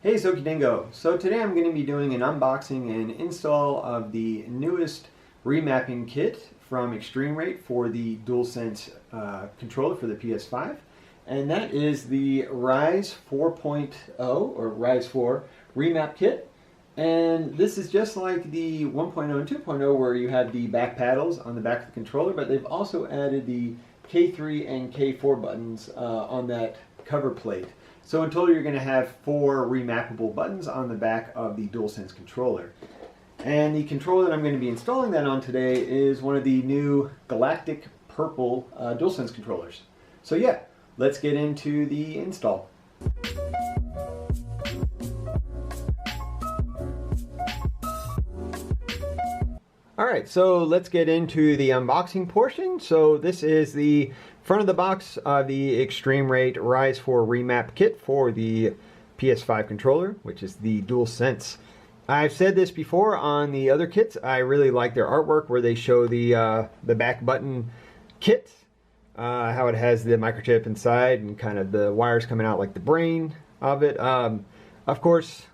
Hey Soki Dingo! So today I'm going to be doing an unboxing and install of the newest remapping kit from eXtremeRate for the DualSense controller for the PS5. And that is the Rise 4.0 or Rise 4 remap kit. And this is just like the 1.0 and 2.0 where you have the back paddles on the back of the controller, but they've also added the K3 and K4 buttons on that cover plate. So in total you're going to have 4 remappable buttons on the back of the DualSense controller. And the controller that I'm going to be installing that on today is one of the new Galactic Purple DualSense controllers. So yeah, let's get into the install. Alright, so let's get into the unboxing portion. So this is the front of the box of the eXtremeRate Rise 4 remap kit for the PS5 controller, which is the DualSense. I've said this before on the other kits. I really like their artwork where they show the back button kit, how it has the microchip inside and kind of the wires coming out like the brain of it. Of course,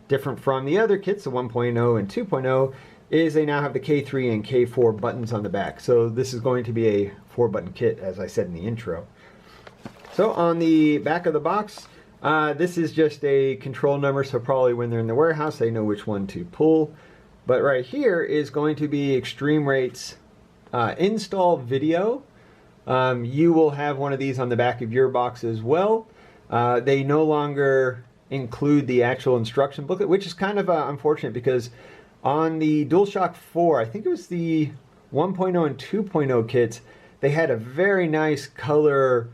different from the other kits, the 1.0 and 2.0, is they now have the K3 and K4 buttons on the back. So this is going to be a 4-button kit, as I said in the intro. So on the back of the box, this is just a control number, so probably when they're in the warehouse they know which one to pull. But right here is going to be eXtremeRate's install video. You will have one of these on the back of your box as well. They no longer include the actual instruction booklet, which is kind of unfortunate because on the DualShock 4, I think it was the 1.0 and 2.0 kits, they had a very nice color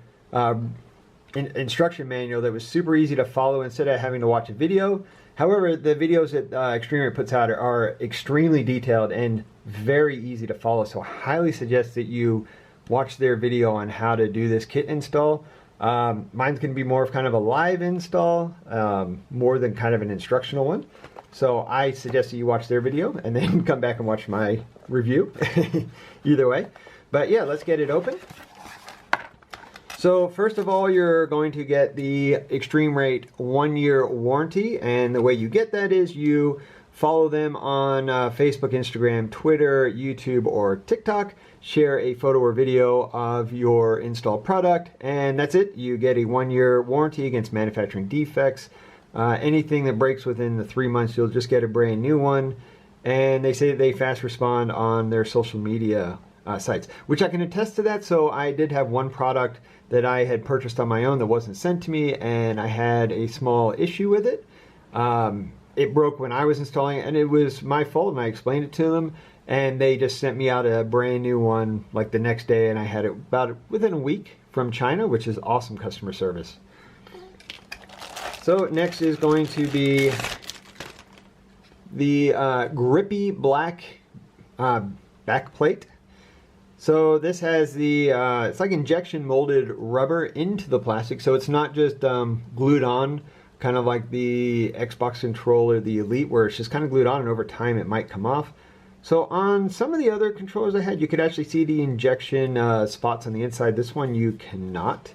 instruction manual that was super easy to follow instead of having to watch a video. However, the videos that eXtremeRate puts out are extremely detailed and very easy to follow, so I highly suggest that you watch their video on how to do this kit install. Mine's going to be more of kind of a live install, more than kind of an instructional one. So I suggest that you watch their video and then come back and watch my review. Either way. But yeah, let's get it open. So first of all, you're going to get the eXtremeRate 1-year warranty. And the way you get that is you follow them on Facebook, Instagram, Twitter, YouTube, or TikTok. Share a photo or video of your installed product. And that's it. You get a 1-year warranty against manufacturing defects. Anything that breaks within the 3 months, you'll just get a brand new one. And they say they fast respond on their social media sites, which I can attest to that. So I did have one product that I had purchased on my own that wasn't sent to me, and I had a small issue with it. It broke when I was installing it, and it was my fault, and I explained it to them, and they just sent me out a brand new one like the next day, and I had it about within a week from China, which is awesome customer service. So next is going to be the grippy black back plate. So this has the, it's like injection molded rubber into the plastic, so it's not just glued on, kind of like the Xbox controller, the Elite, where it's just kind of glued on and over time it might come off. So on some of the other controllers I had, you could actually see the injection spots on the inside. This one you cannot.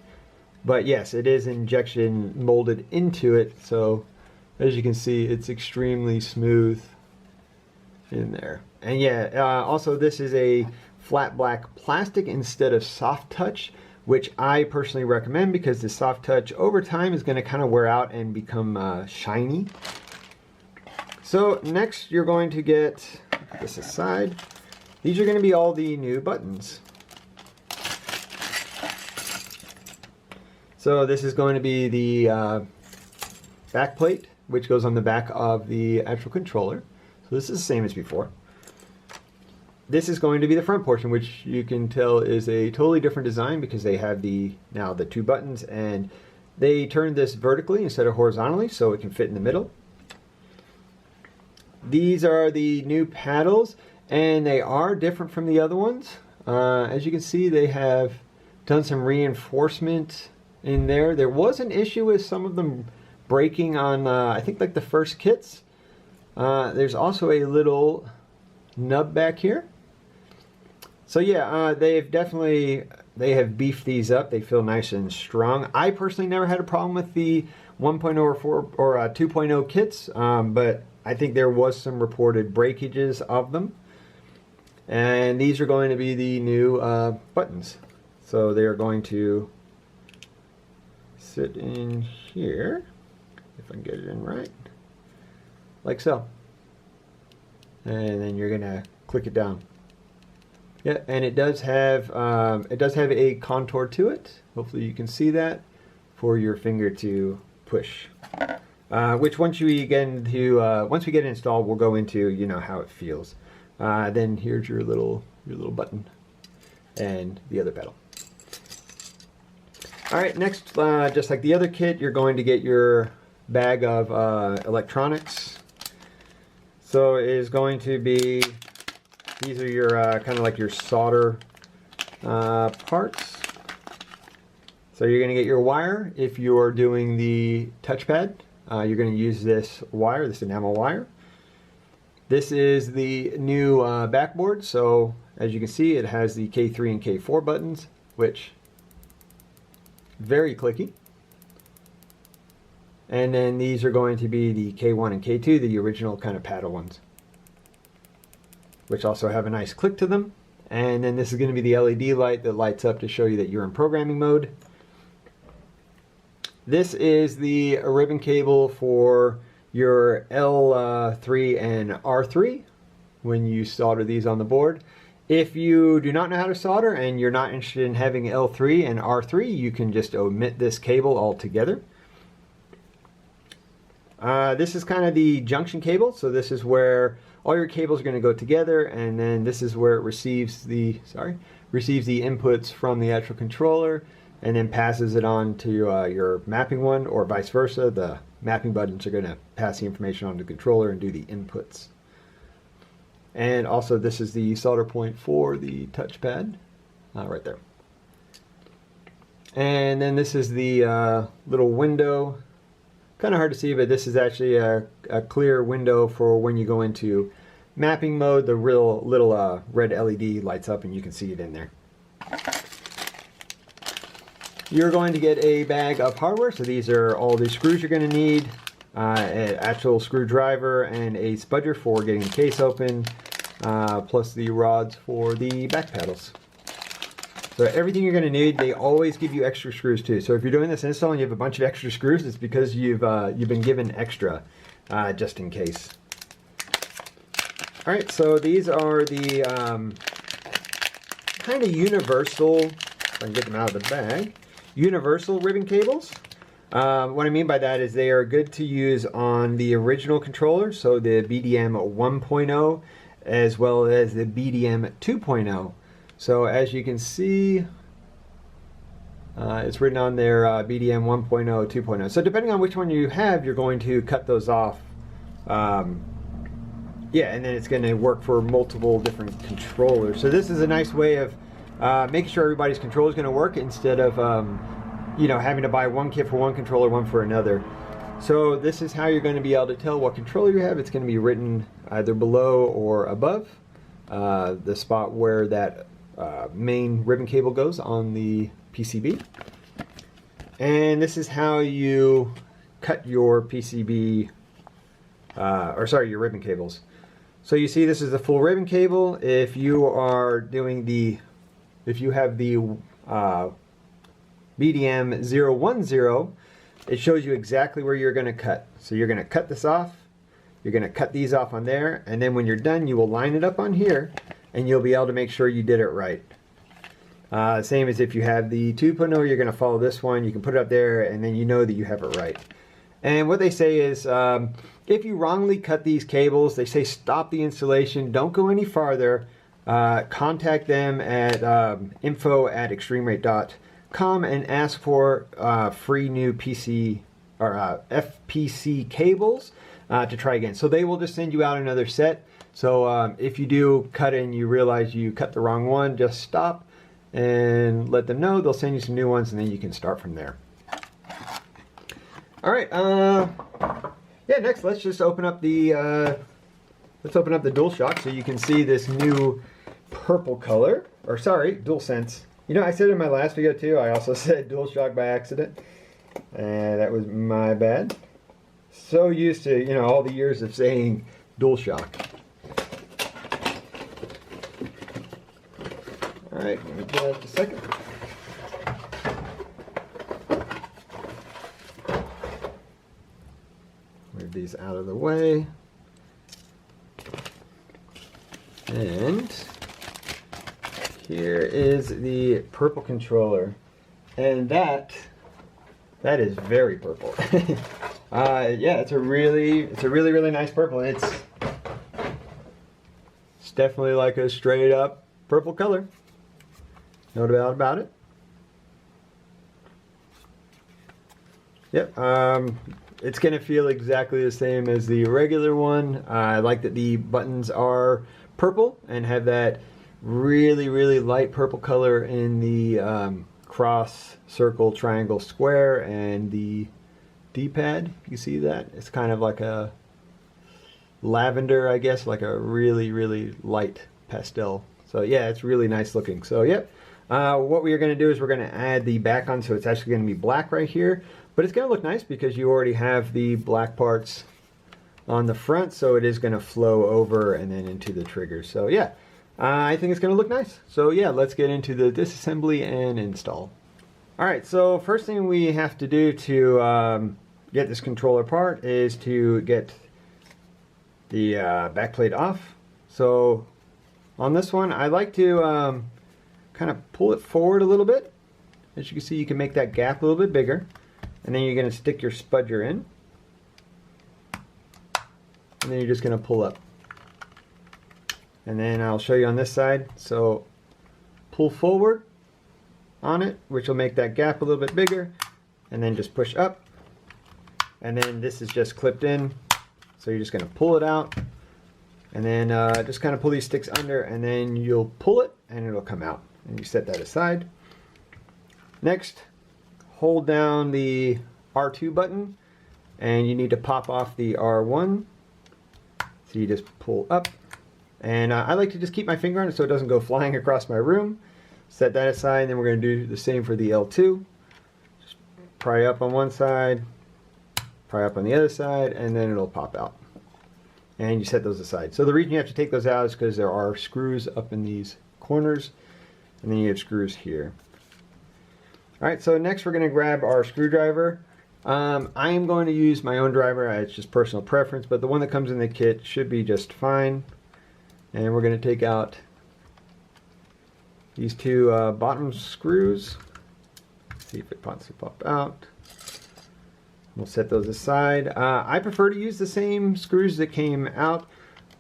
But yes, it is injection molded into it, so as you can see, it's extremely smooth in there. And yeah, also this is a flat black plastic instead of soft touch, which I personally recommend because the soft touch over time is going to kind of wear out and become shiny. So next you're going to get, put this aside, these are going to be all the new buttons. So this is going to be the back plate, which goes on the back of the actual controller. So this is the same as before. This is going to be the front portion, which you can tell is a totally different design because they have now the 2 buttons, and they turned this vertically instead of horizontally so it can fit in the middle. These are the new paddles, and they are different from the other ones. As you can see, they have done some reinforcement in there. There was an issue with some of them breaking on, I think, like the first kits. There's also a little nub back here. So yeah, they have beefed these up. They feel nice and strong. I personally never had a problem with the 1.0 or 2.0 kits, but I think there was some reported breakages of them. And these are going to be the new buttons. So they are going to sit in here, if I can get it in right, like so. And then you're gonna click it down. Yeah, and it does have a contour to it. Hopefully you can see that for your finger to push. Which once we get it installed, we'll go into how it feels. Then here's your little button and the other pedal. All right, next, just like the other kit, you're going to get your bag of electronics. So it is going to be, these are your kind of like your solder parts. So you're going to get your wire if you're doing the touchpad. You're going to use this wire, this enamel wire. This is the new backboard. So as you can see, it has the K3 and K4 buttons, which very clicky. And then these are going to be the K1 and K2, the original kind of paddle ones, which also have a nice click to them. And then this is going to be the LED light that lights up to show you that you're in programming mode. This is the ribbon cable for your L3 and R3 when you solder these on the board. If you do not know how to solder and you're not interested in having L3 and R3, you can just omit this cable altogether. This is kind of the junction cable, so this is where all your cables are going to go together, and then this is where it receives the inputs from the actual controller and then passes it on to your mapping one, or vice versa. The mapping buttons are going to pass the information on to the controller and do the inputs. And also this is the solder point for the touchpad, right there. And then this is the little window. Kind of hard to see, but this is actually a clear window for when you go into mapping mode. The little red LED lights up and you can see it in there. You're going to get a bag of hardware. So these are all the screws you're going to need. An actual screwdriver and a spudger for getting the case open, plus the rods for the back paddles. So everything you're going to need, they always give you extra screws too. So if you're doing this install and you have a bunch of extra screws, it's because you've been given extra, just in case. All right, so these are the kind of universal, if I can get them out of the bag, universal ribbon cables. What I mean by that is they are good to use on the original controller, so the BDM 1.0 as well as the BDM 2.0. So as you can see, it's written on there BDM 1.0, 2.0. So depending on which one you have, you're going to cut those off. Yeah, and then it's going to work for multiple different controllers. So this is a nice way of making sure everybody's controller is going to work instead of having to buy one kit for one controller, one for another. So this is how you're going to be able to tell what controller you have. It's going to be written either below or above the spot where that main ribbon cable goes on the PCB. And this is how you cut your PCB, your ribbon cables. So you see this is the full ribbon cable. If you have the BDM 010, it shows you exactly where you're going to cut. So you're going to cut this off, you're going to cut these off on there, and then when you're done you will line it up on here and you'll be able to make sure you did it right. Same as if you have the 2.0, you're going to follow this one, you can put it up there and then you know that you have it right. And what they say is if you wrongly cut these cables, they say stop the installation, don't go any farther, contact them at info@extremrate.com and ask for free new PC or FPC cables to try again. So they will just send you out another set. So if you do cut and you realize you cut the wrong one, just stop and let them know. They'll send you some new ones and then you can start from there. All right. Yeah. Next, let's just open up the DualShock so you can see this new purple color. Or sorry, DualSense. You know, I said in my last video too. I also said DualShock by accident. That was my bad. So used to, you know, all the years of saying DualShock. Alright, give me just a second. Move these out of the way. And here is the purple controller. And that is very purple. Yeah, it's a really nice purple. It's definitely like a straight up purple color. No doubt about it. Yep, it's gonna feel exactly the same as the regular one. I like that the buttons are purple and have that really light purple color in the cross, circle, triangle, square, and the D-pad. You see that? It's kind of like a lavender, I guess, like a really light pastel. So yeah, it's really nice looking. So yep. What we are going to do is we're going to add the back on, so it's actually going to be black right here. But it's going to look nice because you already have the black parts on the front, so it is going to flow over and then into the triggers. So yeah, I think it's going to look nice. So yeah, let's get into the disassembly and install. Alright, so first thing we have to do to get this controller apart is to get the backplate off. So on this one, I like to kind of pull it forward a little bit. As you can see, you can make that gap a little bit bigger. And then you're going to stick your spudger in. And then you're just going to pull up. And then I'll show you on this side. So pull forward on it, which will make that gap a little bit bigger. And then just push up. And then this is just clipped in. So you're just going to pull it out. And then just kind of pull these sticks under, and then you'll pull it and it'll come out. And you set that aside. Next, hold down the R2 button and you need to pop off the R1. So you just pull up. And I like to just keep my finger on it so it doesn't go flying across my room. Set that aside, and then we're going to do the same for the L2. Just pry up on one side, pry up on the other side, and then it'll pop out. And you set those aside. So the reason you have to take those out is because there are screws up in these corners, and then you have screws here. Alright, so next we're going to grab our screwdriver. I am going to use my own driver. It's just personal preference, but the one that comes in the kit should be just fine. And we're going to take out these two bottom screws. See if it wants to pop out. We'll set those aside. I prefer to use the same screws that came out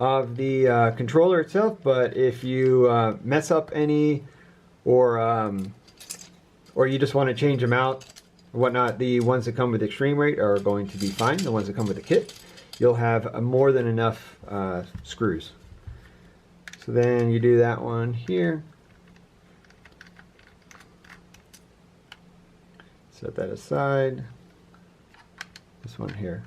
of the controller itself, but if you mess up any or you just want to change them out or whatnot, the ones that come with eXtremeRate are going to be fine. The ones that come with the kit, you'll have more than enough screws. So then you do that one here. Set that aside. This one here.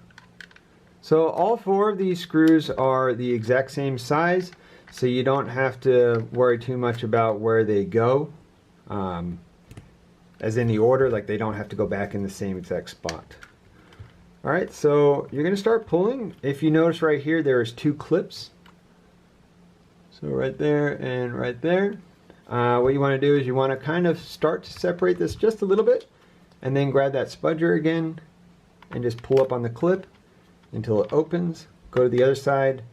So all four of these screws are the exact same size, so you don't have to worry too much about where they go. As in the order, like they don't have to go back in the same exact spot. Alright, so you're going to start pulling. If you notice right here, there's two clips. So right there and right there. What you want to do is you want to kind of start to separate this just a little bit, and then grab that spudger again and just pull up on the clip until it opens. Go to the other side,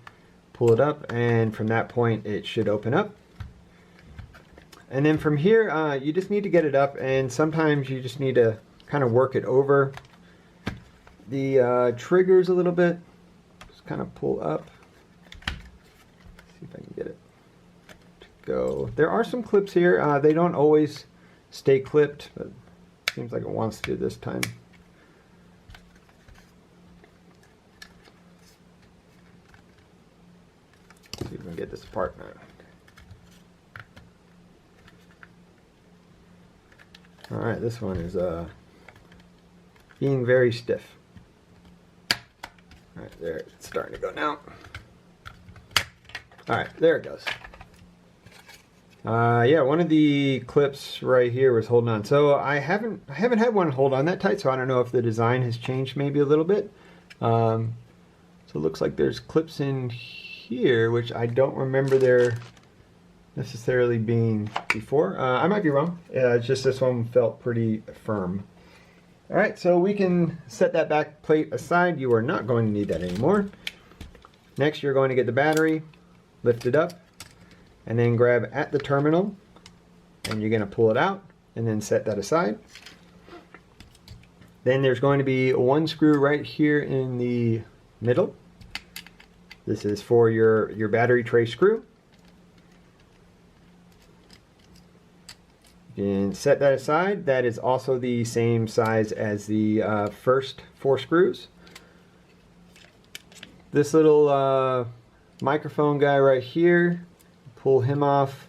pull it up, and from that point it should open up. And then from here, you just need to get it up, and sometimes you just need to kind of work it over the triggers a little bit. Just kind of pull up. See if I can get it to go. There are some clips here. They don't always stay clipped, but it seems like it wants to this time. See if we can get this apart now. Alright, this one is being very stiff. Alright, there, it's starting to go now. Alright, there it goes. Yeah, one of the clips right here was holding on. So I haven't had one hold on that tight, so I don't know if the design has changed maybe a little bit. So it looks like there's clips in here, which I don't remember there necessarily being before. I might be wrong. It's just this one felt pretty firm. All right, so we can set that back plate aside. You are not going to need that anymore. Next, you're going to get the battery, lift it up, and then grab at the terminal, and you're going to pull it out and then set that aside. Then there's going to be one screw right here in the middle. This is for your battery tray screw. You can set that aside. That is also the same size as the first 4 screws. This little microphone guy right here, pull him off.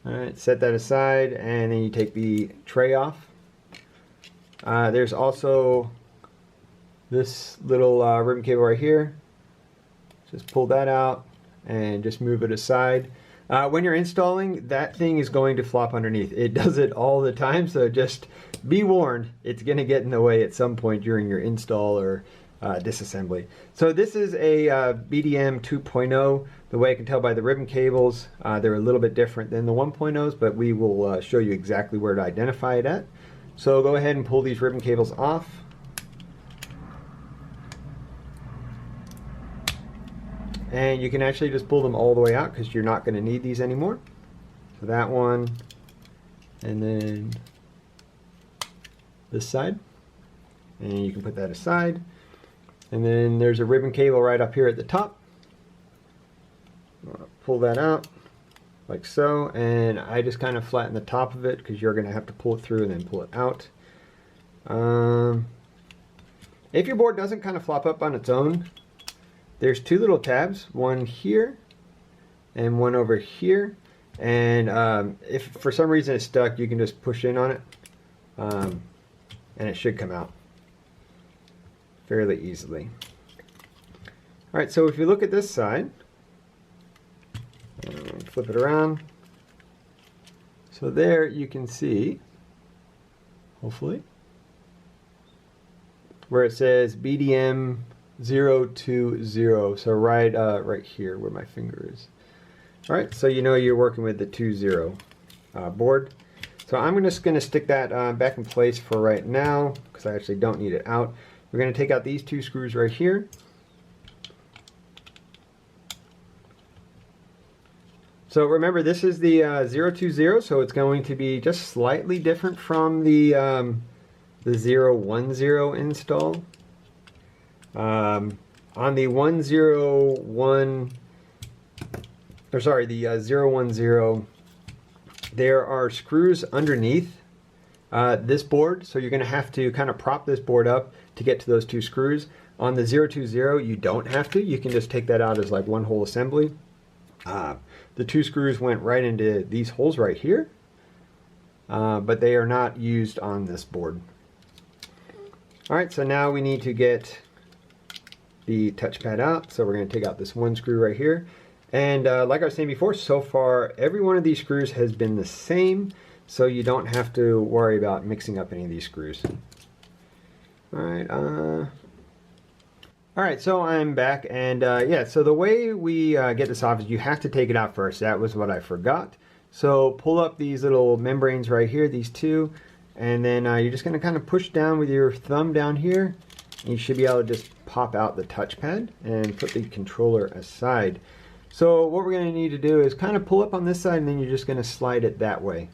Alright, set that aside, and then you take the tray off. There's also this little ribbon cable right here. Just pull that out and just move it aside. When you're installing, that thing is going to flop underneath. It does it all the time, so just be warned, it's going to get in the way at some point during your install or disassembly. So this is a BDM 2.0. The way I can tell by the ribbon cables, they're a little bit different than the 1.0s, but we will show you exactly where to identify it at. So go ahead and pull these ribbon cables off. And you can actually just pull them all the way out because you're not going to need these anymore. So that one, and then this side. And you can put that aside. And then there's a ribbon cable right up here at the top. Pull that out like so, and I just kind of flatten the top of it because you're going to have to pull it through and then pull it out. If your board doesn't kind of flop up on its own, there's 2 little tabs, one here and one over here, and if for some reason it's stuck, you can just push in on it and it should come out fairly easily. Alright, so if you look at this side, flip it around, so there you can see, hopefully, where it says BDM 020, so right here where my finger is. Alright, so you know you're working with the 20 board. So I'm just going to stick that back in place for right now because I actually don't need it out. We're going to take out these 2 screws right here. So remember, this is the 020, so it's going to be just slightly different from the 010 install. On the 101, or sorry, the 010, there are screws underneath this board, so you're going to have to kind of prop this board up to get to those 2 screws. On the 020, you don't have to. You can just take that out as like one whole assembly. The 2 screws went right into these holes right here, but they are not used on this board. Alright, so now we need to get the touchpad out, so we're going to take out this one screw right here. And like I was saying before, so far every one of these screws has been the same, so you don't have to worry about mixing up any of these screws. Alright, so I'm back, and yeah, so the way we get this off is you have to take it out first. That was what I forgot. So pull up these little membranes right here, these 2, and then you're just going to kind of push down with your thumb down here. And you should be able to just pop out the touchpad and put the controller aside. So what we're going to need to do is kind of pull up on this side, and then you're just going to slide it that way.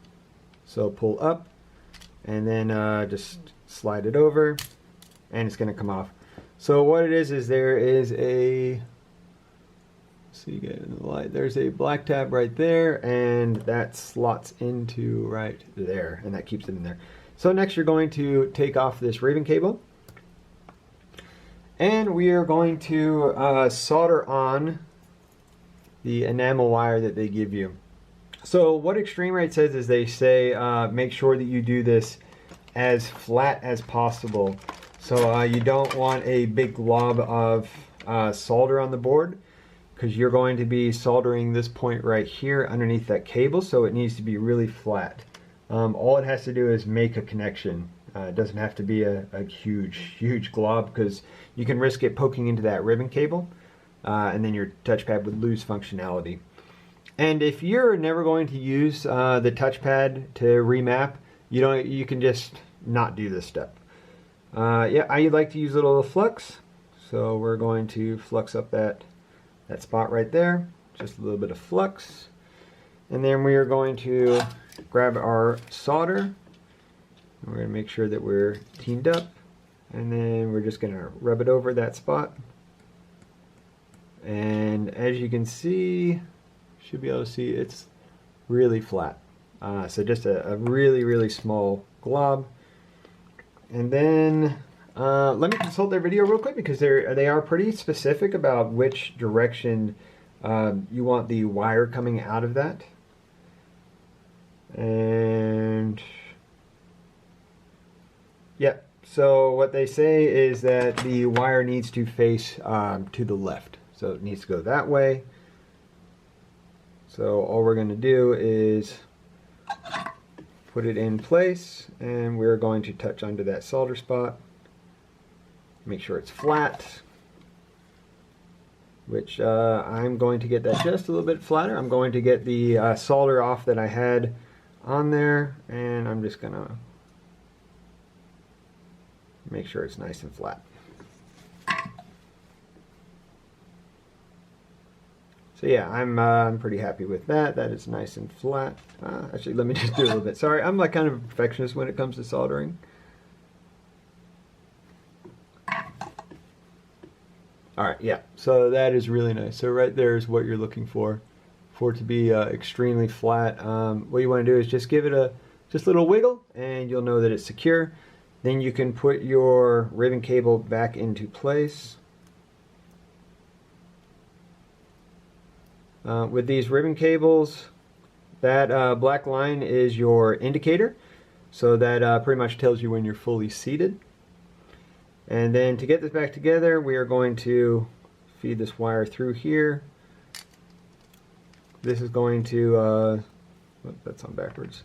So pull up, and then just slide it over, and it's going to come off. So what it is there is a, so you get in the light, there's a black tab right there, and that slots into right there, and that keeps it in there. So next you're going to take off this ribbon cable. And we are going to solder on the enamel wire that they give you. So what eXtremeRate says is they say make sure that you do this as flat as possible. So you don't want a big glob of solder on the board, because you're going to be soldering this point right here underneath that cable, so it needs to be really flat. All it has to do is make a connection. It doesn't have to be a huge glob, because you can risk it poking into that ribbon cable, and then your touchpad would lose functionality. And if you're never going to use the touchpad to remap, you can just not do this step. Yeah, I like to use a little flux, so we're going to flux up that spot right there, just a little bit of flux, and then we are going to grab our solder. We're going to make sure that we're teamed up, and then we're just going to rub it over that spot. And as you can see, should be able to see, it's really flat. So just a really small glob. And then let me consult their video real quick, because they are pretty specific about which direction you want the wire coming out of that. And yeah, so what they say is that the wire needs to face to the left. So it needs to go that way. So all we're going to do is put it in place, and we're going to touch under that solder spot. Make sure it's flat, which I'm going to get that just a little bit flatter. I'm going to get the solder off that I had on there, and I'm just going to make sure it's nice and flat. So yeah, I'm pretty happy with that. That is nice and flat. Actually, let me just do a little bit. Sorry, I'm like kind of a perfectionist when it comes to soldering. Alright, yeah, so that is really nice. So right there is what you're looking for it to be extremely flat. What you want to do is just give it just a little wiggle, and you'll know that it's secure. Then you can put your ribbon cable back into place. With these ribbon cables, that black line is your indicator, so that pretty much tells you when you're fully seated. And then to get this back together, we are going to feed this wire through here. This is going to, that's on backwards.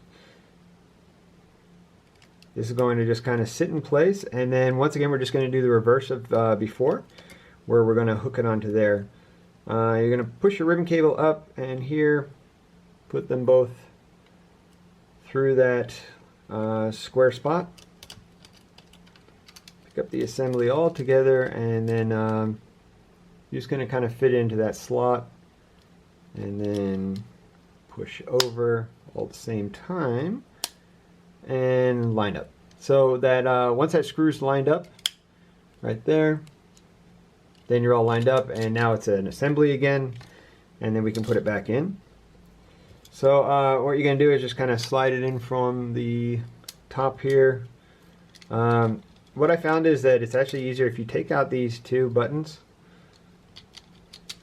This is going to just kind of sit in place, and then once again we're just going to do the reverse of before, where we're going to hook it onto there. You're going to push your ribbon cable up, and here put them both through that square spot. Pick up the assembly all together, and then you're just going to kind of fit into that slot, and then push over all at the same time and line up. So that once that screw's lined up right there, then you're all lined up, and now it's an assembly again, and then we can put it back in. So what you're going to do is just kind of slide it in from the top here. What I found is that it's actually easier if you take out these two buttons.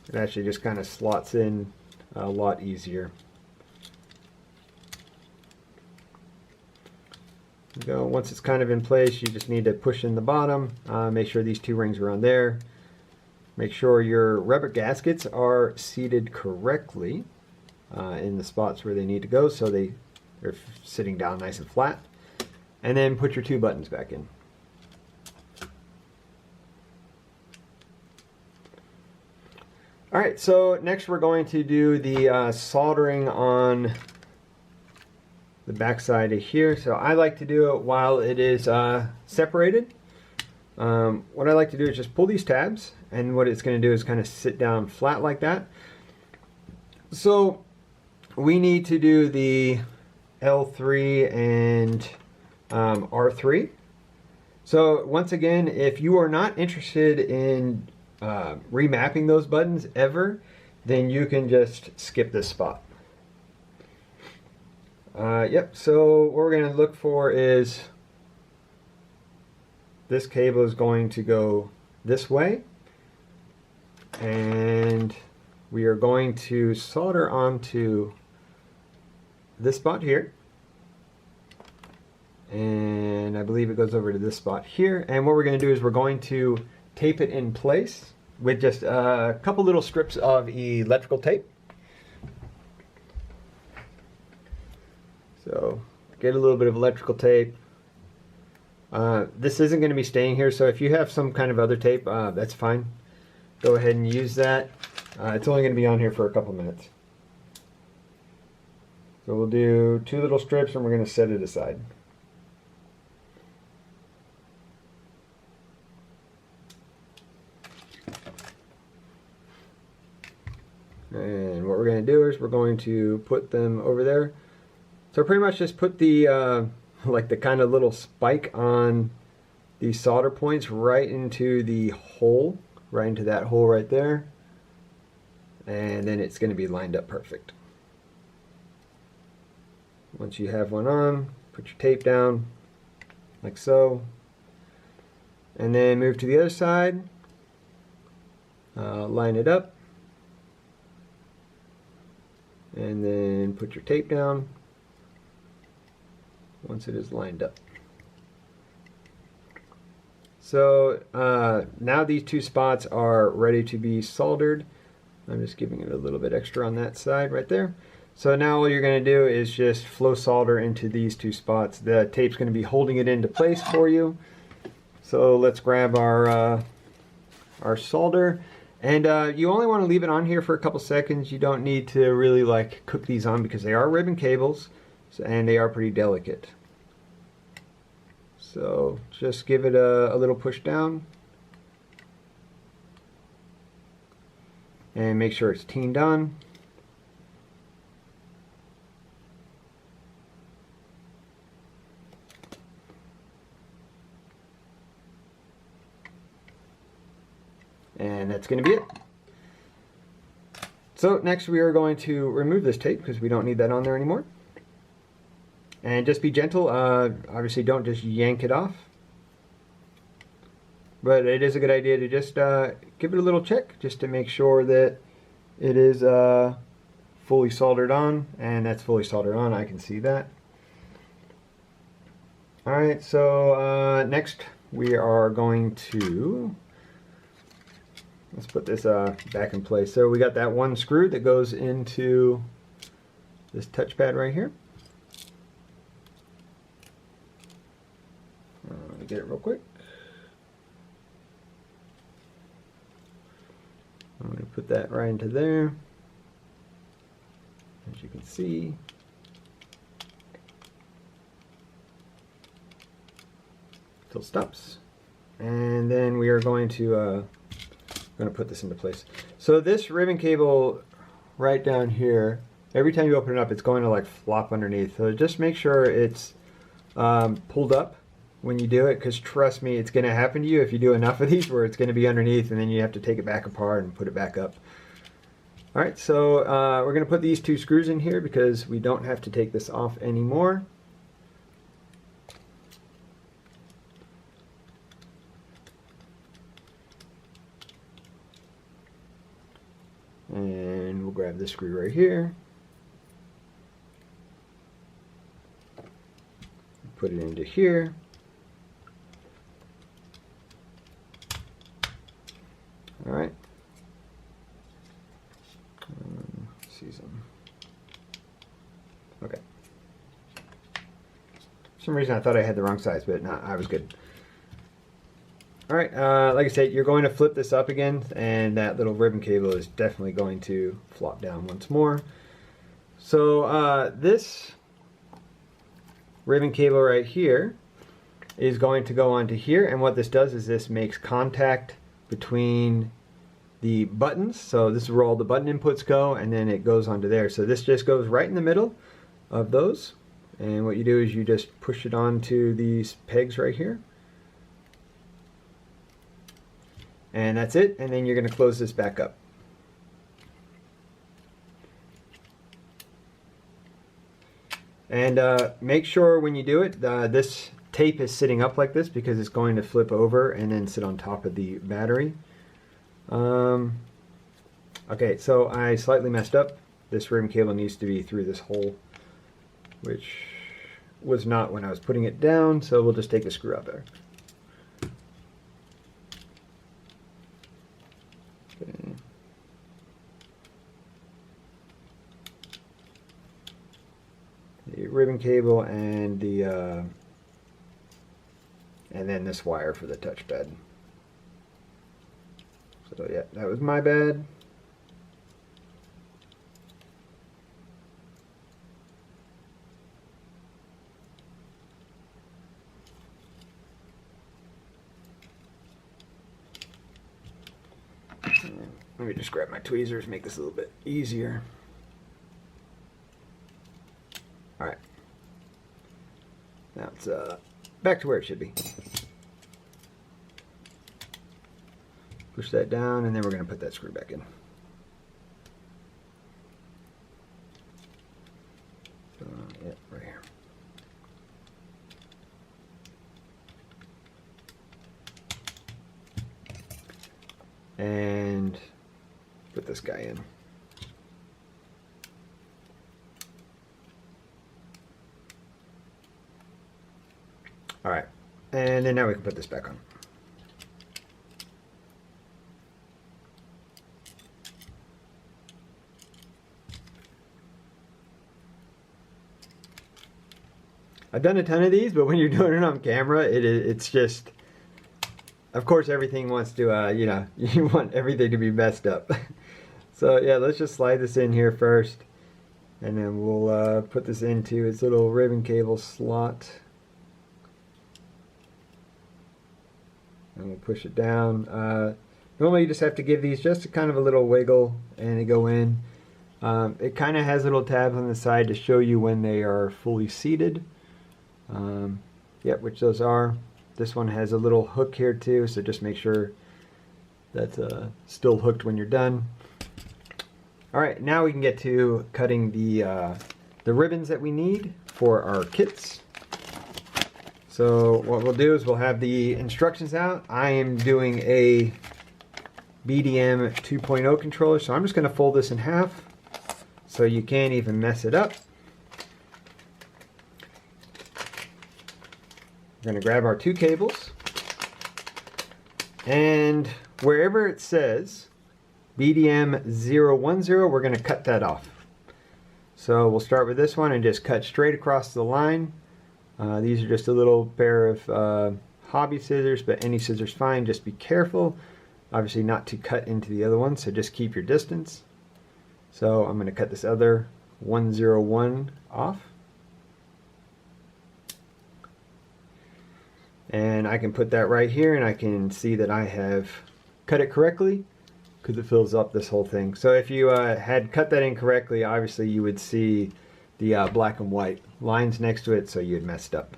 It actually just kind of slots in a lot easier. Go. Once it's kind of in place, you just need to push in the bottom, make sure these two rings are on there. Make sure your rubber gaskets are seated correctly in the spots where they need to go, so they're sitting down nice and flat. And then put your two buttons back in. Alright, so next we're going to do the soldering on the back side of here. So I like to do it while it is separated. What I like to do is just pull these tabs, and what it's going to do is kind of sit down flat like that. So we need to do the L3 and R3. So once again, if you are not interested in remapping those buttons ever, then you can just skip this spot. Yep, so what we're going to look for is this cable is going to go this way, and we are going to solder onto this spot here, and I believe it goes over to this spot here. And what we're going to do is we're going to tape it in place with just a couple little strips of electrical tape. So get a little bit of electrical tape. This isn't going to be staying here, so if you have some kind of other tape, that's fine. Go ahead and use that. It's only going to be on here for a couple minutes. So we'll do 2 little strips and we're going to set it aside. And what we're going to do is we're going to put them over there. So pretty much just put the like the kind of little spike on these solder points right into the hole, right into that hole right there. And then it's going to be lined up perfect. Once you have one on, put your tape down like so. And then move to the other side. Line it up. And then put your tape down once it is lined up. So now these 2 spots are ready to be soldered. I'm just giving it a little bit extra on that side right there. So now all you're going to do is just flow solder into these 2 spots. The tape's going to be holding it into place for you. So let's grab our solder. And you only want to leave it on here for a couple seconds. You don't need to really like cook these on because they are ribbon cables and they are pretty delicate. So just give it a little push down and make sure it's teamed on. And that's going to be it. So next we are going to remove this tape because we don't need that on there anymore. And just be gentle. Obviously don't just yank it off. But it is a good idea to just give it a little check just to make sure that it is fully soldered on. And that's fully soldered on. I can see that. Alright, so next we are going to... Let's put this back in place. So we got that one screw that goes into this touchpad right here. Let me get it real quick. I'm going to put that right into there. As you can see. Till it stops. And then we are going to put this into place. So this ribbon cable right down here, every time you open it up, it's going to like flop underneath. So just make sure it's pulled up when you do it, because trust me, it's going to happen to you if you do enough of these where it's going to be underneath and then you have to take it back apart and put it back up. Alright, so we're going to put these 2 screws in here because we don't have to take this off anymore. And we'll grab this screw right here. Put it into here. Alright. Season. Okay. For some reason I thought I had the wrong size, but no, I was good. Alright, like I said, you're going to flip this up again, and that little ribbon cable is definitely going to flop down once more. So this ribbon cable right here is going to go onto here, and what this does is this makes contact between the buttons. So this is where all the button inputs go, and then it goes onto there. So this just goes right in the middle of those, and what you do is you just push it onto these pegs right here. And that's it, and then you're going to close this back up. And make sure when you do it, this tape is sitting up like this because it's going to flip over and then sit on top of the battery. Okay, so I slightly messed up. This ribbon cable needs to be through this hole, which was not when I was putting it down, so we'll just take a screw out there. the ribbon cable and the and then this wire for the touchpad. So yeah, that was my bad. Let me just grab my tweezers, make this a little bit easier. Alright. Now it's back to where it should be. Push that down, and then we're going to put that screw back in. So, yeah, right here. And put this guy in. All right, and then now we can put this back on. I've done a ton of these, but when you're doing it on camera, it's just, of course, everything wants to, you know, you want everything to be messed up. So yeah, let's just slide this in here first, and then we'll put this into its little ribbon cable slot. And we'll push it down. Normally you just have to give these just a kind of a little wiggle and they go in. It kind of has little tabs on the side to show you when they are fully seated. Yep, which those are. This one has a little hook here too, so just make sure that's still hooked when you're done. Alright, now we can get to cutting the ribbons that we need for our kits. So what we'll do is we'll have the instructions out. I am doing a BDM 2.0 controller, so I'm just going to fold this in half so you can't even mess it up. We're going to grab our two cables, and wherever it says BDM 010, we're going to cut that off. So we'll start with this one and just cut straight across the line. These are just a little pair of hobby scissors, but any scissors fine. Just be careful, obviously not to cut into the other one, so just keep your distance. So I'm going to cut this other 101 off. And I can put that right here, and I can see that I have cut it correctly because it fills up this whole thing. So if you had cut that incorrectly, obviously you would see the black and white lines next to it, so you had messed up.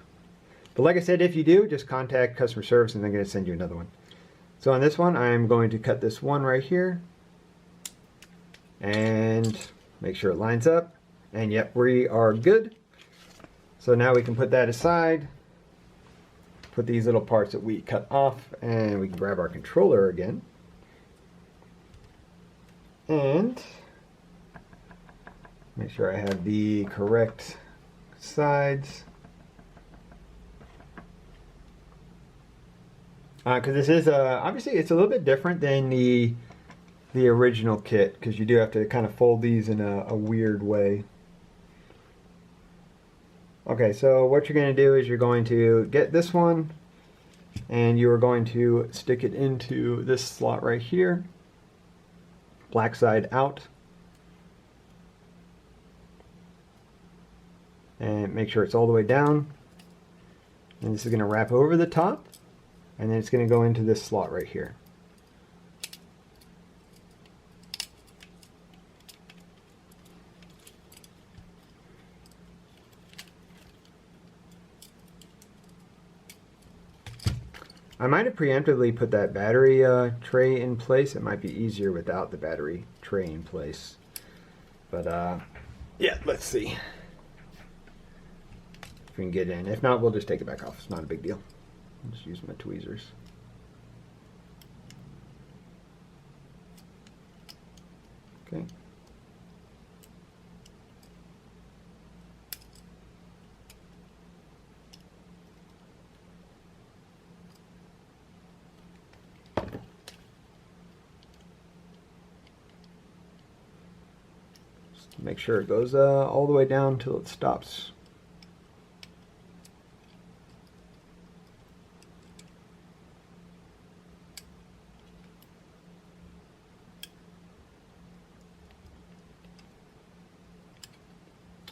But like I said, if you do, just contact customer service and they're going to send you another one. So on this one, I'm going to cut this one right here and make sure it lines up. And yep, we are good. So now we can put that aside, put these little parts that we cut off, and we can grab our controller again. And make sure I have the correct sides. Because this is, obviously it's a little bit different than the original kit, because you do have to kind of fold these in a weird way. Okay, so what you're going to do is you're going to get this one, and you are going to stick it into this slot right here, black side out. And make sure it's all the way down. And this is going to wrap over the top, and then it's going to go into this slot right here. I might have preemptively put that battery tray in place. It might be easier without the battery tray in place. But yeah, let's see if we can get in. If not, we'll just take it back off. It's not a big deal. I'll just use my tweezers. Okay. Just make sure it goes all the way down till it stops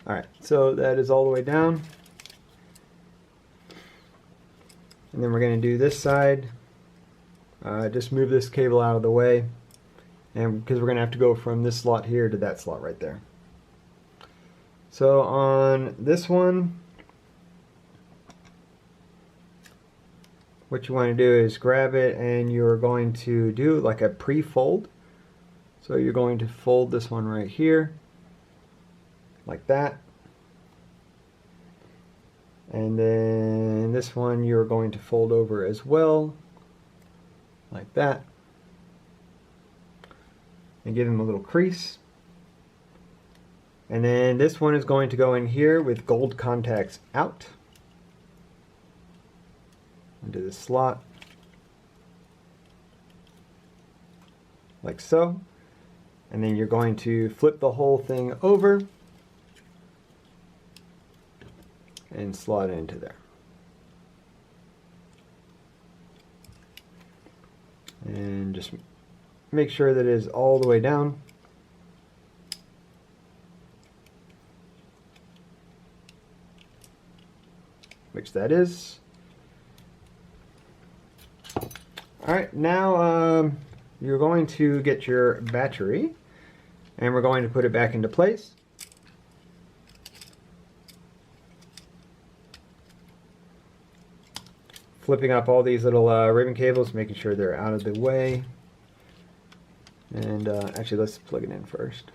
Alright, so that is all the way down. And then we're going to do this side. Just move this cable out of the way. And because we're going to have to go from this slot here to that slot right there. So on this one, what you want to do is grab it and you're going to do like a pre-fold. So you're going to fold this one right here, like that. And then this one you're going to fold over as well, like that. And give them a little crease. And then this one is going to go in here with gold contacts out into the slot, like so. And then you're going to flip the whole thing over and slot it into there. And just make sure that it is all the way down. Which that is. Alright, now you're going to get your battery and we're going to put it back into place. Flipping up all these little ribbon cables, making sure they're out of the way. And actually, let's plug it in first.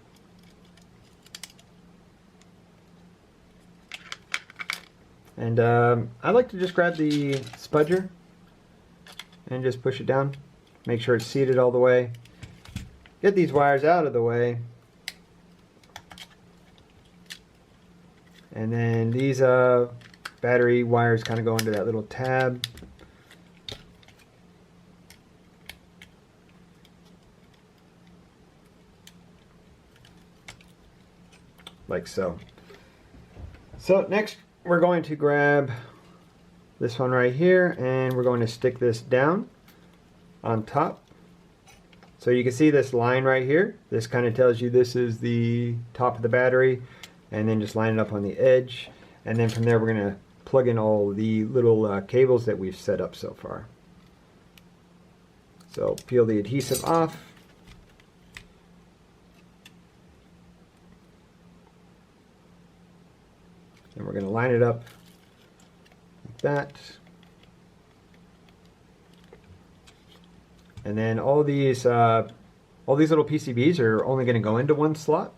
And I like to just grab the spudger and just push it down. Make sure it's seated all the way. Get these wires out of the way. And then these battery wires kind of go into that little tab. Like so. So next we're going to grab this one right here and we're going to stick this down on top. So you can see this line right here. This kind of tells you this is the top of the battery, and then just line it up on the edge. And then from there we're going to plug in all the little cables that we've set up so far. So peel the adhesive off. And we're going to line it up like that. And then all these little PCBs are only going to go into one slot,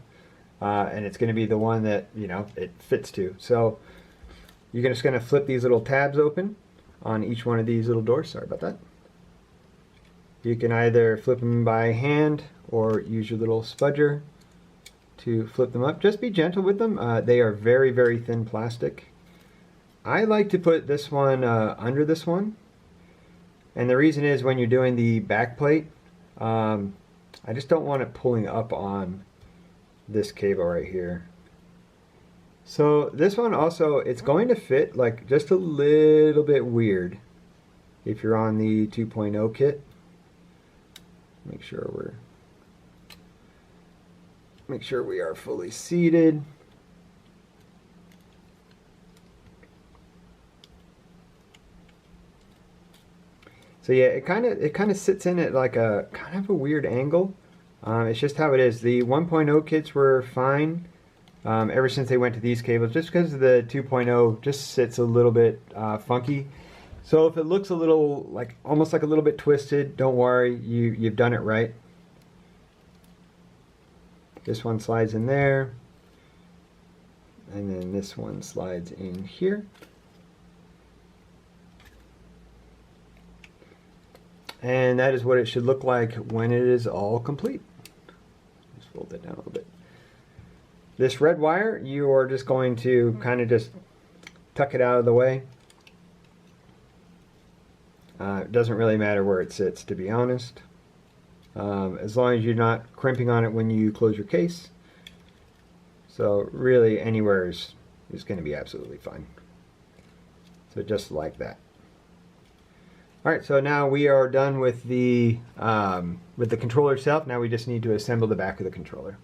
and it's going to be the one that, you know, it fits to. So you're just going to flip these little tabs open on each one of these little doors. Sorry about that. You can either flip them by hand or use your little spudger to flip them up. Just be gentle with them. They are very, very thin plastic. I like to put this one under this one. And the reason is when you're doing the back plate, I just don't want it pulling up on this cable right here. So this one also, it's going to fit like just a little bit weird if you're on the 2.0 kit. Make sure we are fully seated. So yeah, it kind of sits in at like a kind of a weird angle. It's just how it is. The 1.0 kits were fine ever since they went to these cables, just because the 2.0 just sits a little bit funky. So if it looks a little like almost like a little bit twisted, don't worry, you've done it right. This one slides in there, and then this one slides in here. And that is what it should look like when it is all complete. Just fold that down a little bit. This red wire, you are just going to kind of just tuck it out of the way. It doesn't really matter where it sits, to be honest. As long as you're not crimping on it when you close your case. So really anywhere is going to be absolutely fine. So just like that. Alright, so now we are done with the controller itself. Now we just need to assemble the back of the controller.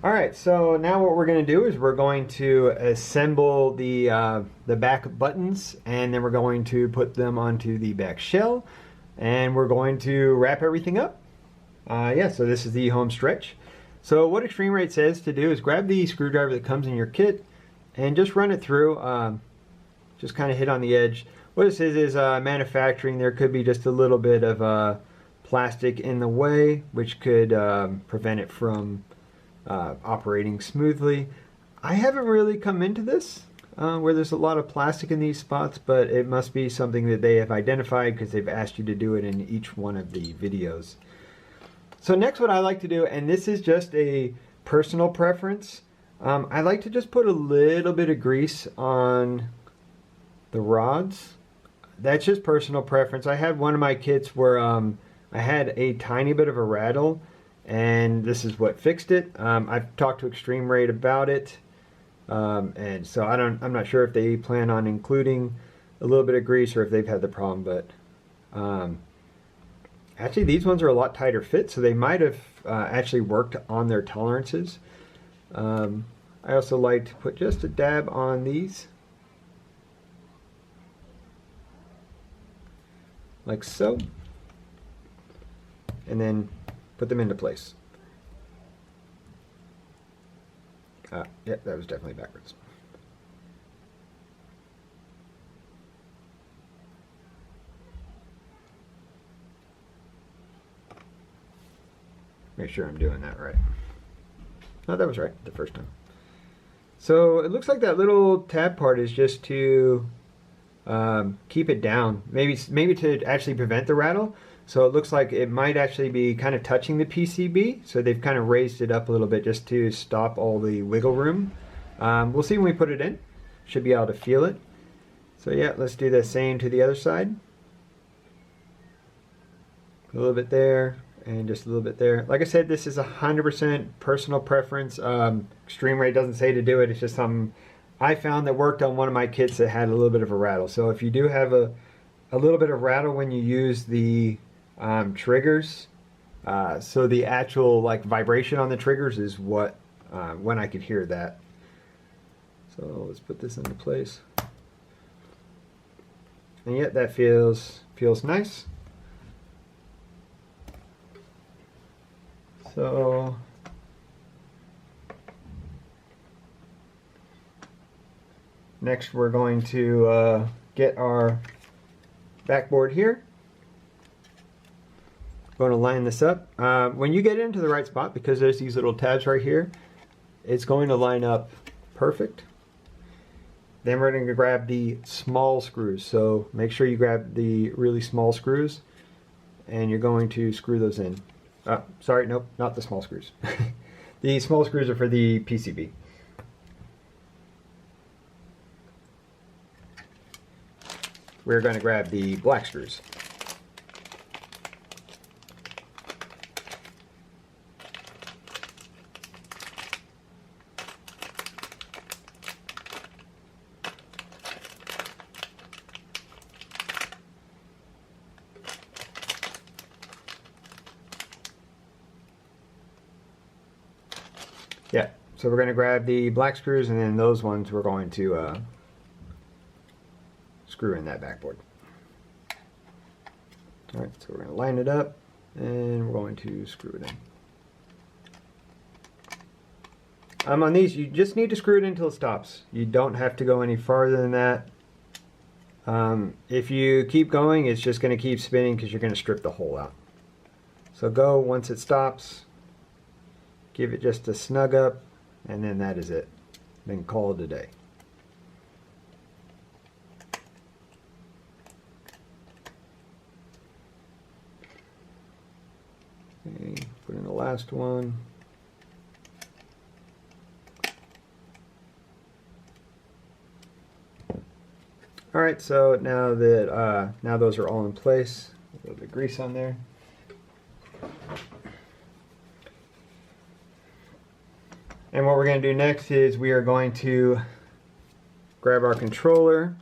Alright, so now what we're going to do is we're going to assemble the back buttons, and then we're going to put them onto the back shell, and we're going to wrap everything up. Yeah, so this is the home stretch. So what eXtremeRate says to do is grab the screwdriver that comes in your kit and just run it through, just kind of hit on the edge. What it says is manufacturing, there could be just a little bit of plastic in the way, which could prevent it from operating smoothly. I haven't really come into this where there's a lot of plastic in these spots, but it must be something that they have identified because they've asked you to do it in each one of the videos. So next, what I like to do, and this is just a personal preference, I like to just put a little bit of grease on the rods. That's just personal preference. I had one of my kits where I had a tiny bit of a rattle, and this is what fixed it. I've talked to eXtremeRate about it, and so I'm not sure if they plan on including a little bit of grease or if they've had the problem, but actually these ones are a lot tighter fit, so they might have actually worked on their tolerances. I also like to put just a dab on these, like so, and then put them into place. Yep, that was definitely backwards. Make sure I'm doing that right. No, that was right the first time. So it looks like that little tab part is just to keep it down, maybe to actually prevent the rattle. So it looks like it might actually be kind of touching the PCB, so they've kind of raised it up a little bit just to stop all the wiggle room. We'll see when we put it in. Should be able to feel it. So yeah, let's do the same to the other side. A little bit there, and just a little bit there. Like I said, this is 100% personal preference. eXtremeRate doesn't say to do it. It's just something I found that worked on one of my kits that had a little bit of a rattle. So if you do have a little bit of rattle when you use the triggers, so the actual like vibration on the triggers is what when I could hear that. So let's put this into place. And yet that feels nice. So next we're going to get our backboard here. Going to line this up. When you get into the right spot, because there's these little tabs right here, it's going to line up perfect. Then we're going to grab the small screws. So make sure you grab the really small screws, and you're going to screw those in. Sorry, nope, not the small screws. The small screws are for the PCB. We're going to grab the black screws. Yeah, so we're going to grab the black screws, and then those ones we're going to screw in that backboard. Alright, so we're going to line it up, and we're going to screw it in. On these, you just need to screw it in until it stops. You don't have to go any farther than that. If you keep going, it's just going to keep spinning because you're going to strip the hole out. So go once it stops. Give it just a snug up, and then that is it. Then call it a day. Okay, put in the last one. All right, so now that now those are all in place, a little bit of grease on there. And what we're going to do next is we are going to grab our controller,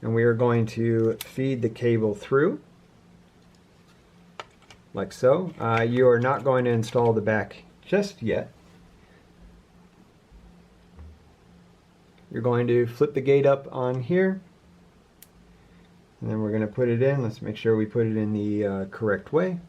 and we are going to feed the cable through, like so. You are not going to install the back just yet. you're going to flip the gate up on here, and then we're going to put it in. Let's make sure we put it in the correct way.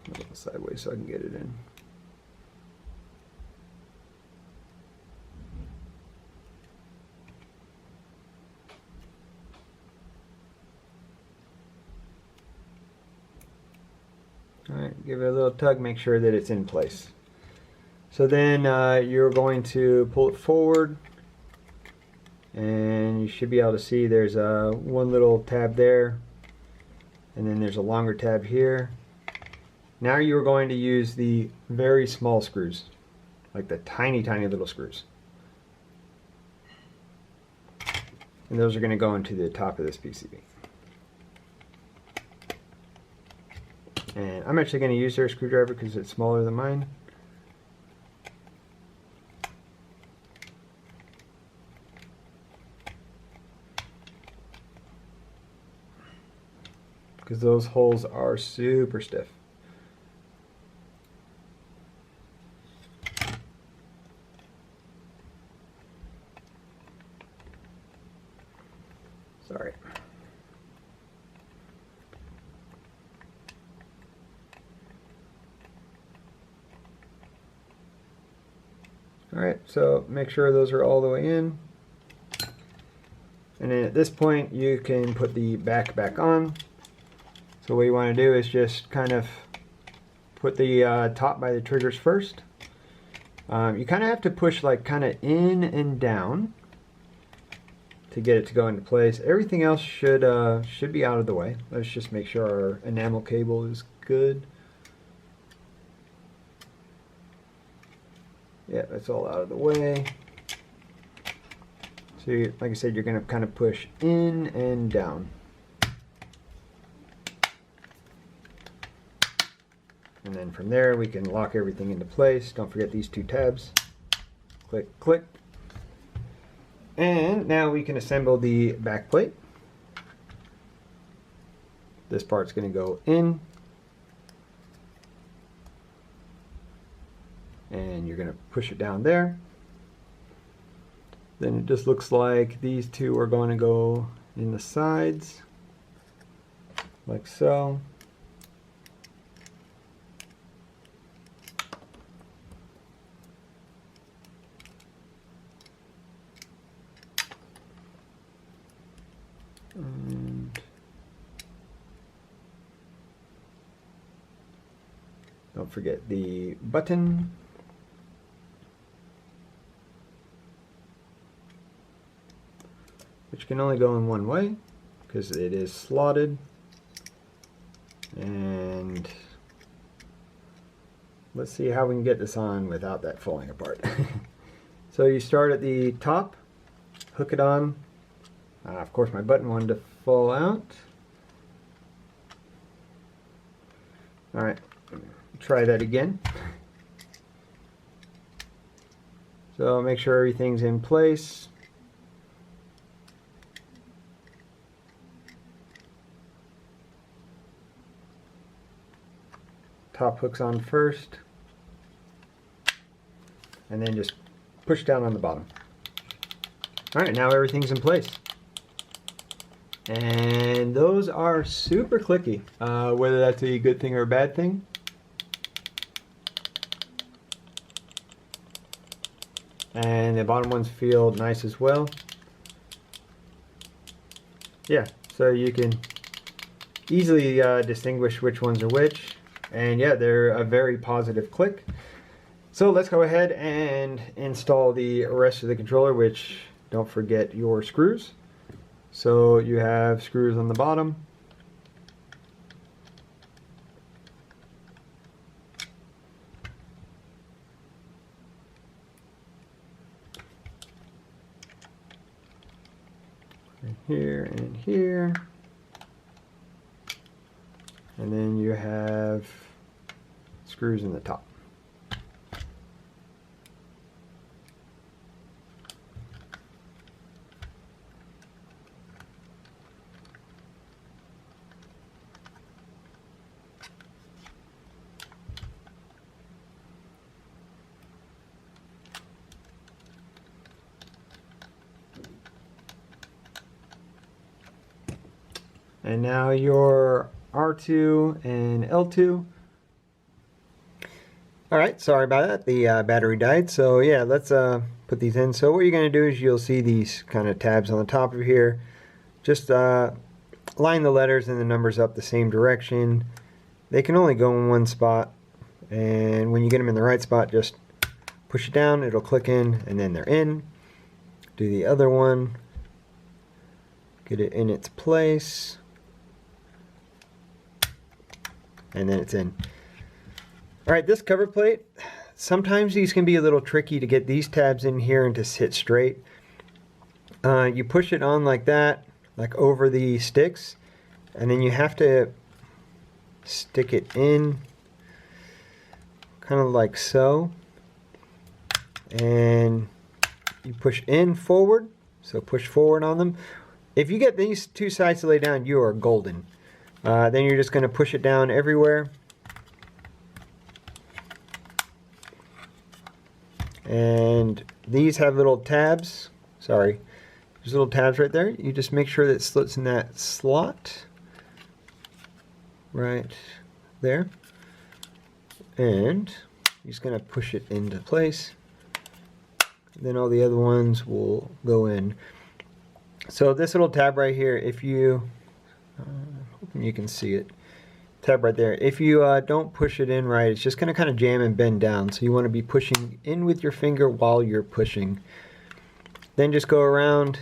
A little sideways so I can get it in. Alright, give it a little tug, make sure that it's in place. So then you're going to pull it forward, and you should be able to see there's one little tab there, and then there's a longer tab here. Now you're going to use the very small screws, like the tiny little screws. And those are going to go into the top of this PCB. And I'm actually going to use their screwdriver because it's smaller than mine. Because those holes are super stiff. Sorry. Alright, so make sure those are all the way in. And then at this point you can put the back on. So what you want to do is just kind of put the top by the triggers first. You kind of have to push like kind of in and down to get it to go into place. Everything else should be out of the way. Let's just make sure our enamel cable is good. Yeah, that's all out of the way. So like I said, you're going to kind of push in and down. And then from there we can lock everything into place. Don't forget these two tabs. Click, click. And now we can assemble the back plate. This part's going to go in. And you're going to push it down there. Then it just looks like these two are going to go in the sides, like so. And don't forget the button. Which can only go in one way because it is slotted. And let's see how we can get this on without that falling apart. So you start at the top, hook it on. Of course my button wanted to fall out. Alright, try that again. So make sure everything's in place. Top hooks on first, and then just push down on the bottom. Alright, now everything's in place. And those are super clicky, whether that's a good thing or a bad thing. And the bottom ones feel nice as well. Yeah, so you can easily distinguish which ones are which. And yeah, they're a very positive click. So let's go ahead and install the rest of the controller, which don't forget your screws. So you have screws on the bottom. And here and here. And then you have screws in the top. and now your R2 and L2. Alright, sorry about that, the battery died. So yeah, let's put these in. So what you're going to do is you'll see these kind of tabs on the top of here. Just line the letters and the numbers up the same direction. They can only go in one spot, and when you get them in the right spot, just push it down, it'll click in, and then they're in. Do the other one, get it in its place, and then it's in. Alright, this cover plate, sometimes these can be a little tricky to get these tabs in here and to sit straight. You push it on like that, like over the sticks, and then you have to stick it in kind of like so, and you push in forward, so push forward on them. If you get these two sides to lay down, you are golden. Then you're just going to push it down everywhere, and these have little tabs. Sorry, there's little tabs right there. You just make sure that it slits in that slot right there, and you're just going to push it into place. Then all the other ones will go in. So this little tab right here, if you, hoping you can see it, tab right there, if you don't push it in right, it's just going to kind of jam and bend down. So you want to be pushing in with your finger while you're pushing. Then just go around,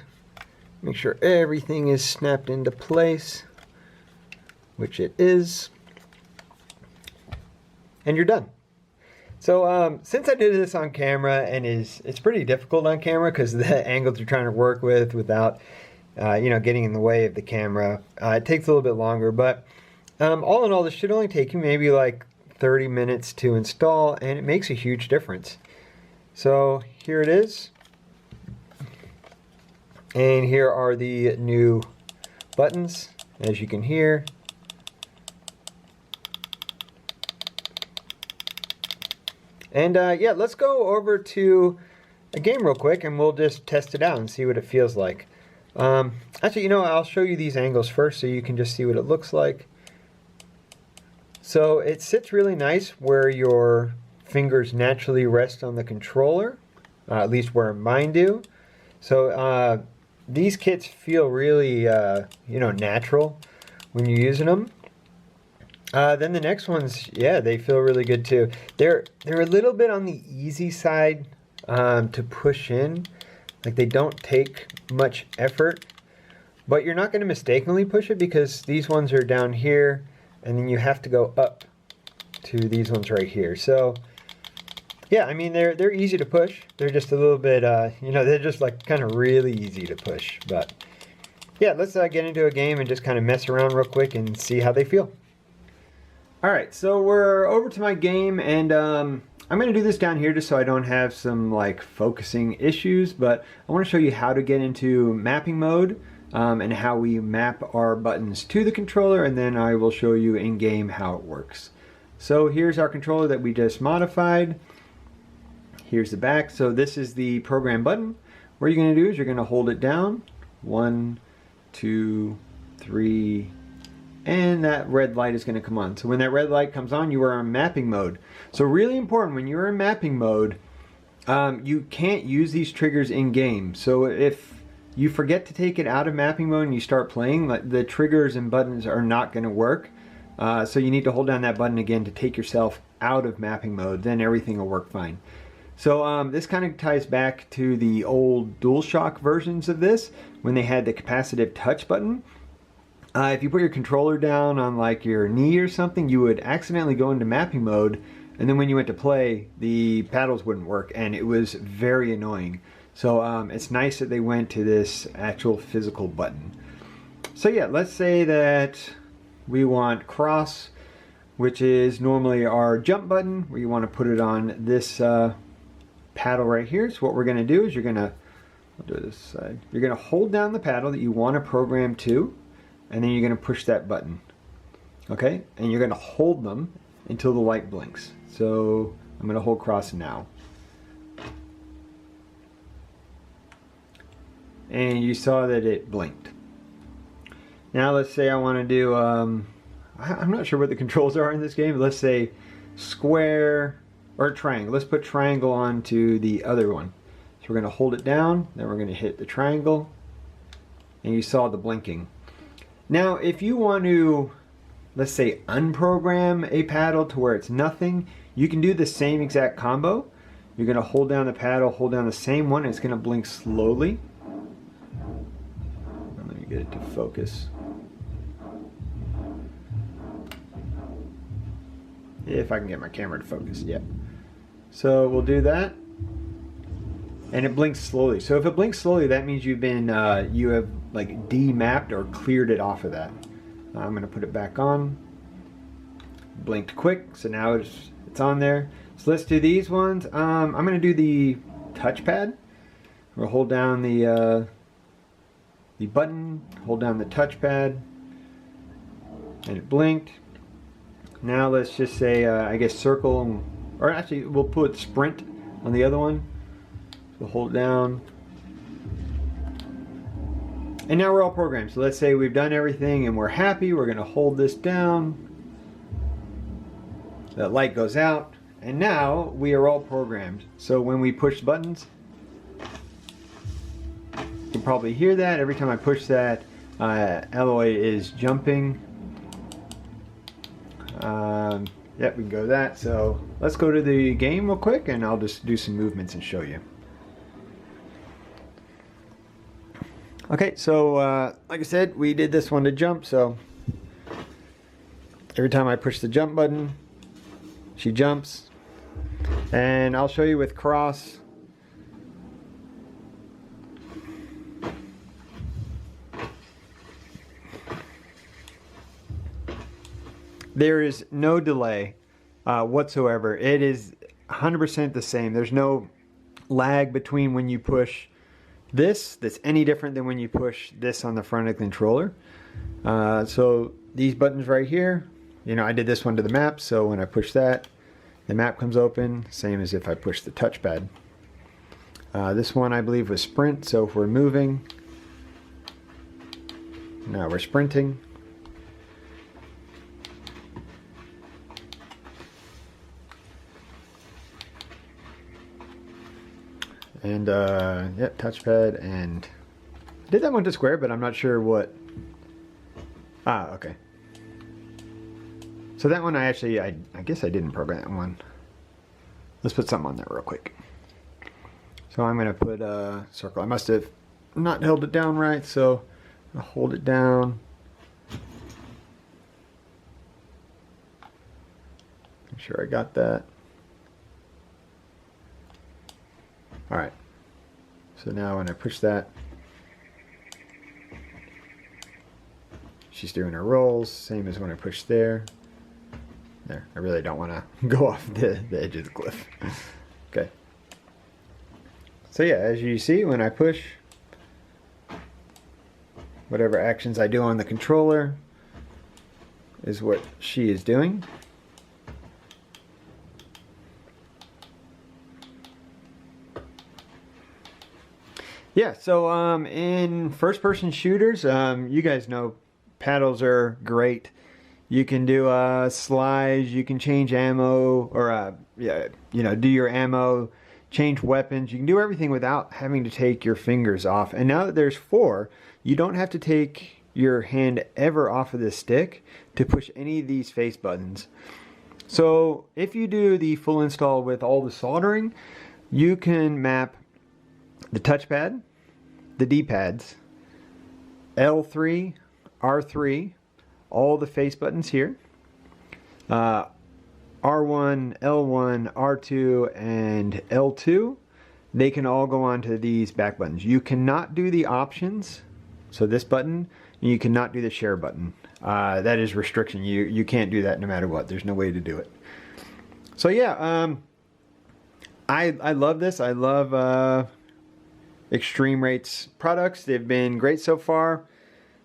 make sure everything is snapped into place, which it is, and you're done. So since I did this on camera, and it's pretty difficult on camera because the angles you're trying to work with without getting in the way of the camera, it takes a little bit longer, but all in all, this should only take you maybe like 30 minutes to install, and it makes a huge difference. So here it is, and here are the new buttons, as you can hear. And yeah, let's go over to a game real quick, and we'll just test it out and see what it feels like. Actually, I'll show you these angles first so you can just see what it looks like. So it sits really nice where your fingers naturally rest on the controller, at least where mine do. So these kits feel really, natural when you're using them. Then the next ones, yeah, they feel really good too. They're a little bit on the easy side to push in. Like, they don't take much effort, but you're not going to mistakenly push it because these ones are down here, and then you have to go up to these ones right here. So yeah, I mean, they're easy to push. They're just a little bit, they're just like kind of really easy to push. But yeah, let's get into a game and just kind of mess around real quick and see how they feel. Alright, so we're over to my game, and I'm going to do this down here just so I don't have some like focusing issues, but I want to show you how to get into mapping mode and how we map our buttons to the controller, and then I will show you in game how it works. So here's our controller that we just modified. Here's the back. So this is the program button. What you're going to do is you're going to hold it down. 1, 2, 3, and that red light is going to come on. So when that red light comes on, you are in mapping mode. So really important, when you're in mapping mode, you can't use these triggers in game. So if you forget to take it out of mapping mode and you start playing, the triggers and buttons are not going to work. So you need to hold down that button again to take yourself out of mapping mode, then everything will work fine. So this kind of ties back to the old DualShock versions of this, when they had the capacitive touch button. If you put your controller down on like your knee or something, you would accidentally go into mapping mode, and then when you went to play, the paddles wouldn't work, and it was very annoying. So it's nice that they went to this actual physical button. So yeah, let's say that we want cross, which is normally our jump button, where you want to put it on this paddle right here. So what we're going to do is you're going to, I'll do this side, you're going to hold down the paddle that you want to program to, and then you're going to push that button. Okay, and you're going to hold them until the light blinks. So I'm going to hold cross now. And you saw that it blinked. Now let's say I want to do, I'm not sure what the controls are in this game. Let's say square or triangle. Let's put triangle onto the other one. So we're going to hold it down, then we're going to hit the triangle, and you saw the blinking. Now if you want to, let's say, unprogram a paddle to where it's nothing, you can do the same exact combo. You're going to hold down the paddle, hold down the same one, and it's going to blink slowly. Let me get it to focus. If I can get my camera to focus, yeah. So we'll do that. And it blinks slowly. So if it blinks slowly, that means you've been, you have like demapped or cleared it off of that. I'm going to put it back on. Blinked quick, so now it's on there. So let's do these ones. I'm going to do the touchpad. We'll hold down the button, hold down the touchpad, and it blinked. Now let's just say, I guess circle, or actually we'll put sprint on the other one. So hold it down. And now we're all programmed. So let's say we've done everything and we're happy. We're going to hold this down. That light goes out. And now we are all programmed. So when we push buttons, you can probably hear that. Every time I push that, Alloy is jumping. Yep, we can go to that. So let's go to the game real quick and I'll just do some movements and show you. Okay, so like I said, we did this one to jump, so every time I push the jump button, she jumps. And I'll show you with cross. There is no delay whatsoever. It is 100% the same. There's no lag between when you push this that's any different than when you push this on the front of the controller. So these buttons right here, you know, I did this one to the map, so when I push that, the map comes open, same as if I push the touchpad. This one I believe was sprint, so if we're moving, now we're sprinting. And yeah, touchpad, and I did that one to square, but I'm not sure what. Okay. So that one I actually, I guess I didn't program that one. Let's put something on there real quick. So I'm gonna put a circle. I must have not held it down right, so I'll hold it down. Make sure I got that. Alright, so now when I push that, she's doing her rolls, same as when I push there. There, I really don't want to go off the edge of the cliff. Okay. So yeah, as you see, when I push, whatever actions I do on the controller is what she is doing. Yeah, so in first-person shooters, you guys know paddles are great. You can do slides, you can change ammo, or yeah, you know, do your ammo, change weapons. You can do everything without having to take your fingers off. And now that there's 4, you don't have to take your hand ever off of the stick to push any of these face buttons. So if you do the full install with all the soldering, you can map the touchpad, the D-pads, L3, R3, all the face buttons here, R1, L1, R2, and L2, they can all go onto these back buttons. You cannot do the options, so this button, and you cannot do the share button. That is restriction. You can't do that no matter what. There's no way to do it. So yeah, I love this. I love eXtremeRate's products. They've been great so far.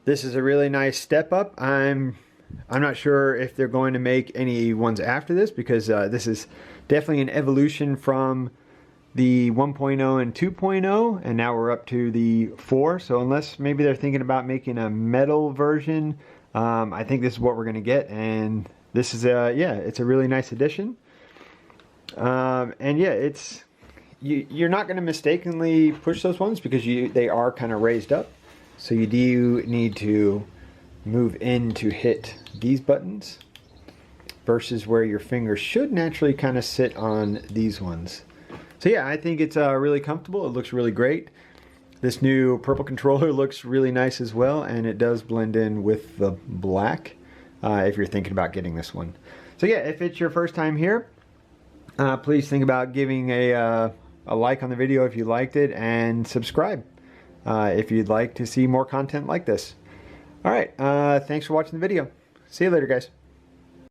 This is a really nice step up. I'm not sure if they're going to make any ones after this, because this is definitely an evolution from the 1.0 and 2.0, and now we're up to the 4. So unless maybe they're thinking about making a metal version, I think this is what we're going to get. And this is it's a really nice addition. And yeah, you're not going to mistakenly push those ones because they are kind of raised up. So you do need to move in to hit these buttons versus where your fingers should naturally kind of sit on these ones. So yeah, I think it's really comfortable. It looks really great. This new purple controller looks really nice as well, and it does blend in with the black if you're thinking about getting this one. So yeah, if it's your first time here, please think about giving a like on the video if you liked it, and subscribe if you'd like to see more content like this. All right, thanks for watching the video. See you later, guys.